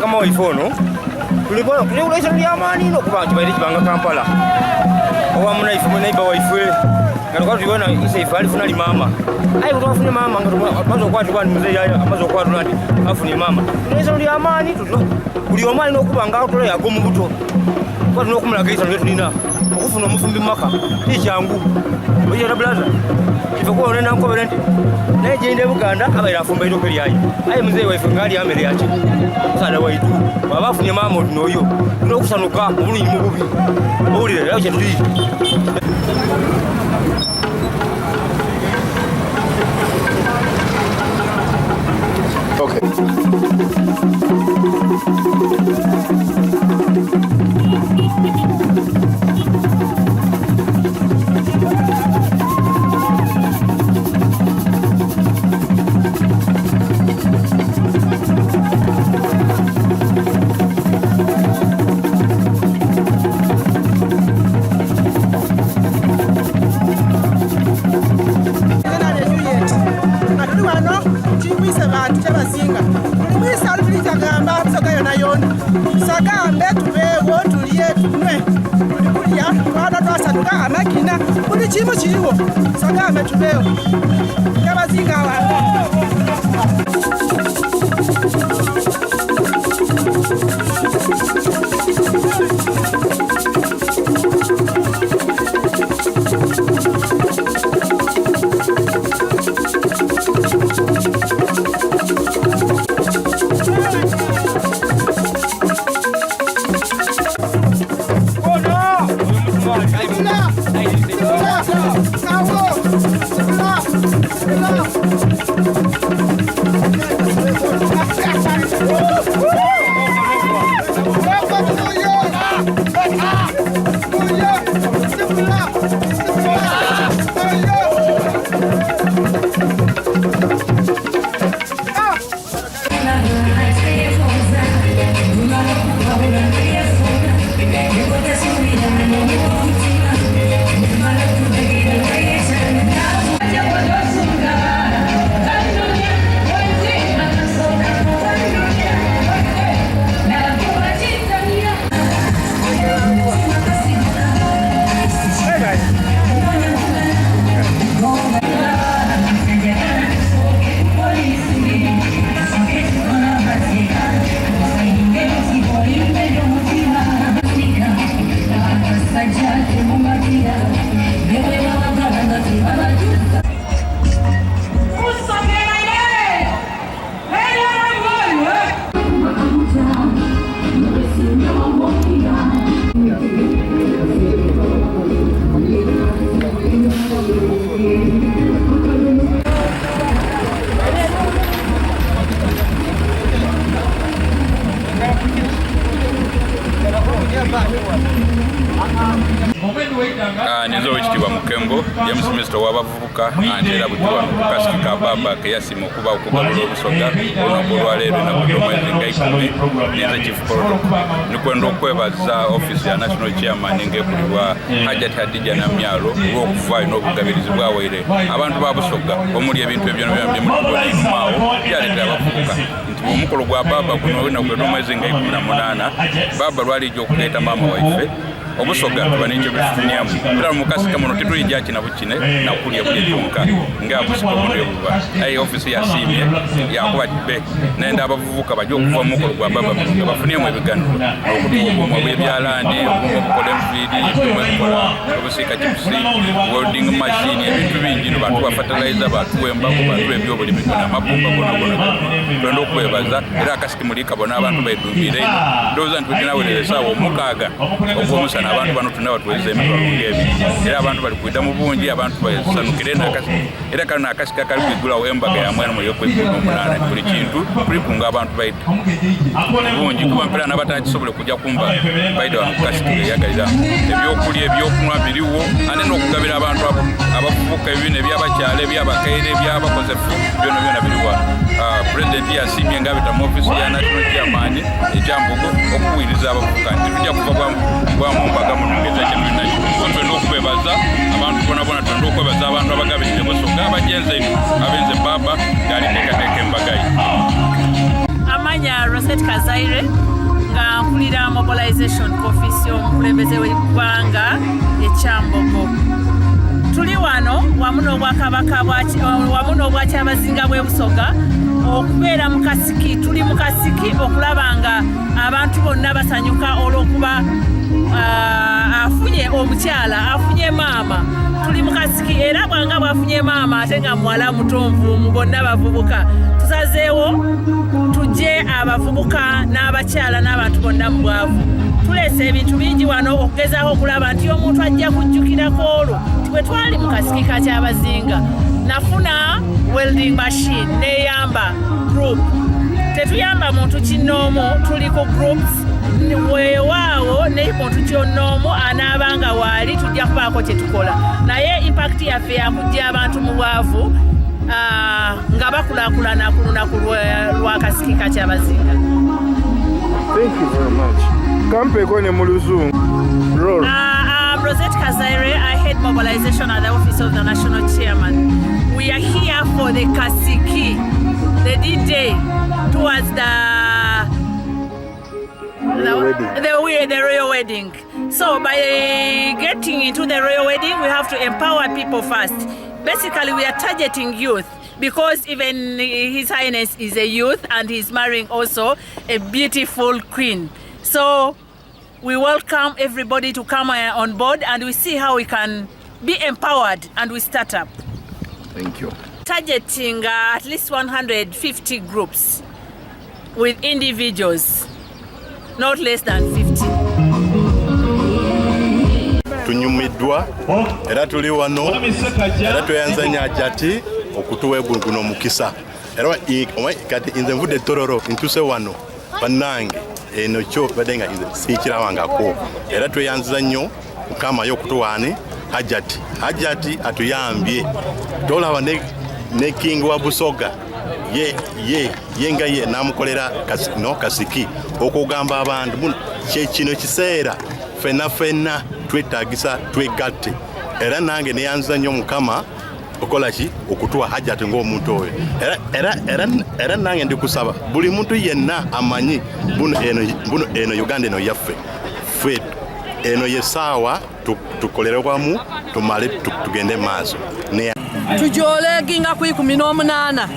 Kama waifono kulibona kulibona lyamani no kubanje bayiri kibanga Kampala owa munaifu munaiba waifwe ngalo tubona ise ifali funa limama ayi kutofuna mama ngalo amazo kwatu kwani muzee yaya amazo kwatu nandi afuni mama kulibona lyamani tuzo kuli omali no kubanga utole yagomu buto kwatu no kumulagisa nwetu nina okufuna omufumbi maka icyangu oyo blaza ifako onena nko berente neje inde Buganda abayira afumba ito kali yayi ayi muzee waifu ngali amere yache sana waitu babafunye mama noyo no kusanuka obuli mububi obuli yache tuli okay. abantu kyabazinga mwisa alipita gamba abasoga yona yona sagambe tubewo tuliye tunwe tulikulya twana twasanuka amakina buli kimu kiriwo sagambe tubewo kyabazinga abantu Nizo wikitibwa Mukembo James Mr. wabavubuka antera butwa kukasika baba keyasimo kuba okugabula obusoga onogolwa leero na kudomwezi ngaikumi nize chief protocol nikwenda okwebaza office ya national chairman ngekuliwa Hajat Hadija na myalo okuva n'obugabirizi bwaweire abantu babusoga omuli ebintu ebyo by'emukubonaimawo byaleetera abavubuka nti omukolo gwa baba guno wena kudomwezi ngaikumi na munana baba lwali okuleeta mama waife obusoga tuba n'ekyo bifunyamu era mukasika muno tetuyija kinabo kine nakulya buli kyonka nga busika buli obuba ayi ofisi yasiimye yakuba be nenda abavubuka bajja okuva mu mukolo gwa baba nga bafunyamu ebiganiro okutuuma bw'ebyalandi okukola enviiri okukola obusiika kibusi welding machine ebintu bingi no batuwa fertilizer batuwa embago batuwa ebyobulimi n'amapumba gonna twenda okwebaza era akasiki mulika bona abantu baedumbire ndowooza nti wetunawerera essaawa omukaaga ogw'omusana abantu bano tunaba tuweza emitwalo ng'ebiri era abantu bali kwidda mu bungi abantu basanukire n'akasiki era kano n'akasiki akali kwigulawo embaga ya mwena mu buli kintu tulikunga abantu baidda bungi kuba mpera n'abatakisobole kujja kumba baidda wano kukasiki eyagalira ebyokulya ebyokunywa biriwo ate n'okugabira abantu abo abavubuka ebibina ebyabakyala ebyabakaire ebyabakozefu byonna byonna biriwa pulezidenti yasiimye ngabita mu ofisi ya national chairman ekyambogo okuwiriza abavubuka nti tujja kuva bwa mu mbaga munongeza ekintu nakyo twenda okubebaza abantu bonabona twenda okwebaza abantu abagabirire busoga abajenze abenze baba galiteekateeka embaga ye amanya Rosette Kazaire nga mpulira mobilization office y'omukulembeze w'eggwanga ekyambogo tuli wano wamu n'obwa kyabazinga bw'e Busoga okubeera mu kasiki tuli mu kasiki okulaba nga abantu bonna basanyuka olw'okuba afunye omukyala afunye maama tuli mu kasiki era bwanga bwafunye maama ate nga muwala mutonvuumu bonna bavubuka tusazeewo tujje abavubuka n'abakyala n'abantu bonna mu bwavu tuleese ebintu bingi wano okugezaako okulaba nti omuntu ajja kujjukirako olwo bwe twali mu kasiki ka kyabazinga nafuna welding machine neyamba group tetuyamba muntu kinoomu tuli ku groups weewaawo ne muntu kyonnoomu anaabanga waali tujja kubaako kye tukola naye impact yaffe yakujja abantu mu bwavu nga bakulaakulana ku lunaku lwa kasiki ka kyabazinga. Thank you very much. Kampeko ne mu luzungu. Rosette Kazaire, I head mobilization at the office of the national chairman. We are here for the Kasiki, the D-Day towards the royal wedding. So by getting into the royal wedding, we have to empower people first. Basically, we are targeting youth because even His Highness is a youth and he's marrying also a beautiful queen. So we welcome everybody to come on board and we see how we can be empowered and we start up. Thank you. Targeting at least 150 groups with individuals, not less than 50. Tunyumiddwa era tuli wano era tweyanzanya ajati okutuwa guno mukisa era kati inze nvudde tororo ntuse wano bannange eno kyo badenga inze sikirabangako era tweyanziza nnyo mukama yokutuwaani hajati atuyambye tolaba ne king wa Busoga ye nga ye namukolera kasiki okugamba abantu kino kiseera fena twetagisa twegatte era nange neyanziza nnyo mukama okola ki okutuwa hajati ng'omuntu oyo era nange ndikusaba buli muntu yenna amanyi buno eno Uganda eno yaffe ffe eno yesaawa tukolere wamu tumale tugende maaso tujoleginga ku 18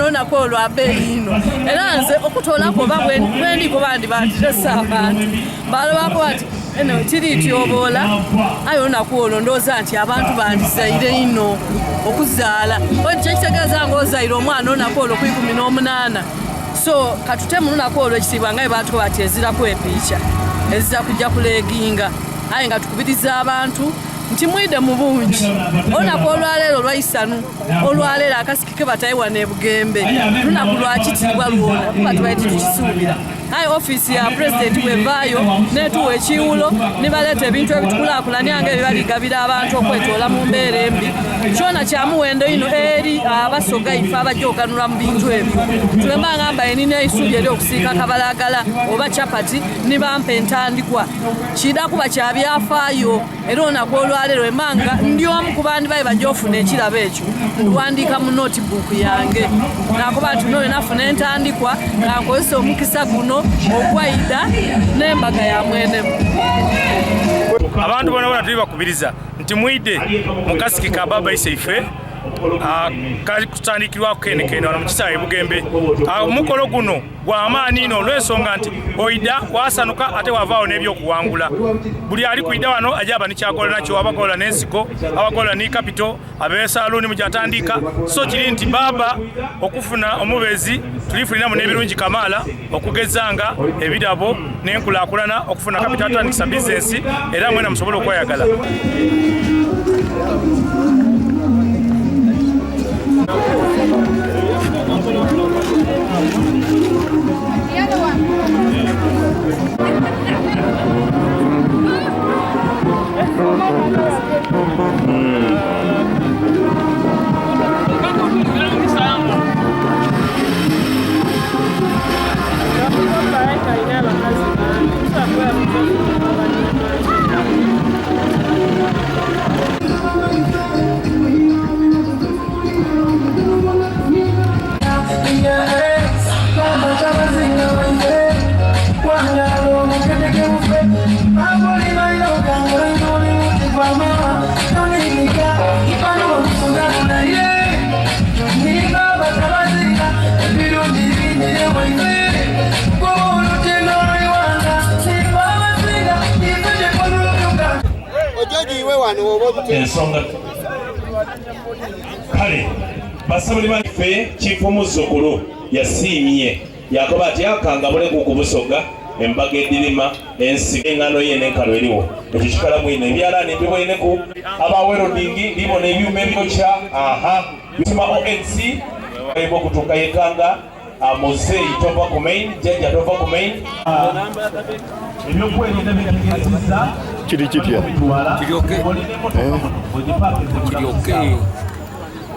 olunaku olwabeerino era nze okutolako bwendi bandi batesa abantu balabako bati eno tirityoboola aye olunaku olwo ndowooza nti abantu bandizaire ino okuzaala kyekitegeeza nga ozaire omwana olunaku olwo ku 18 so katutemu olunaku olwo ekisibwa nga bwe batuko bati ezirako epiica eziza kujja kuleginga aye nga tukubiriza abantu nti mwide mu bungi olunaku olwaleero lwaisanu olwaleero akasiki ke batayiwa ne Bugembe lunaku lwakitiibwa lwona kuba tubaye tukisuubira aye ofisi ya pulezidenti bwevaayo netuwa ekiwulo nibaleeta ebintu ebitukulaakulanya nga ebibaligabira abantu okwetoola mu mbeera embi kyona kyamuwendo ino eri abasoga ife abajja oganulwa mu bintu ebyo tulemba ngamba enina eisubi eri okusiika kabalagala oba capati nibampa entandikwa kida kuba kyabyafaayo era olunaku olwaleero emmanga ndi omu ku bandi baye bajja ofuna ekirabo ekyo nduwandiika mu notebook yange nakuba nti noyo nafuna entandikwa nga nkozesa omukisa guno ogwaida n'embaga ya mwenemu. abantu bona tuli bakubiriza nti mwide mu kasiki ka baba iseife kutandikirwa kenekene wano mu kisaawe Bugembe. Omukolo guno gwa amaani ino olw'ensonga nti oida wasanuka ate wavaawo n'ebyokuwangula. Buli ali kuida wano ajaba nikyakola nakyo, abakola n'ensiko, abakola ni kapito, abeesaluuni mu gyatandika. So kiri nti baba okufuna omubezi tulifulinamu n'ebirungi kamaala okugezanga ebirabo n'enkulaakulana okufuna kapito atandikisa bizinesi era mwena musobole okweyagala. ensonga kale basabuli baffe kifu muzzukulu yasiimye yakoba ati akangabule ku busoga embaga edirima ensigo engano ye n'enkalo eriwo ekyo kikalamu ino ebyalaani mbibweneku abawerodingi ndibona ebyuma ebyokya bisima ONC ebo okutuuka yekanga Mosei tova ku main jajja tova ku main ebyokwerinda byetegerezza kiri kitya kiryoke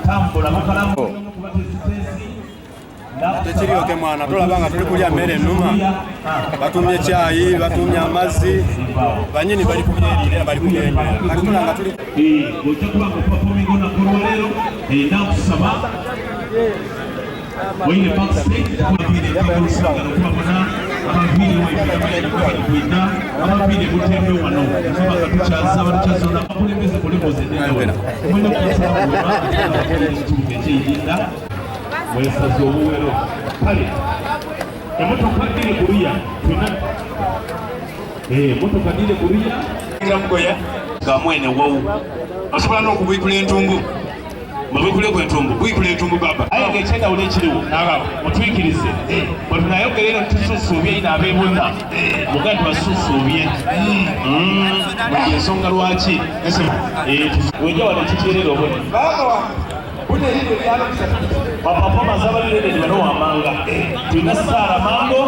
tambula mukalamu tekiryoke mwana tolabanga tuli kulya mmere ennuma batumye caayi batumye amazzi banyini bali kubyerira bali kubyenywera kati tulanga tuli ojja kubanga opafominga onakolwaleero nakusaba wine backstage ababina ababine butembe wano kubanga tukyasaba tukyasona akulembeze kulemoze ekiyinda mwesaze obuwero kale emotoka dile kuruya emotoka dile kuruya mugoya nga mwene wowu osobola n'okubwikula entumbu mabwikule entumbu bwikula entumbu baba aye ng'ekyenda wuli ekiriwo mutwikirize bwe tunayogera eno tususuubye ina abeebonna muga tubasusuubye ensonga lwaki wejja wano ekiteerera obone bapapa mazabalirene bano wamanga tulina saara mango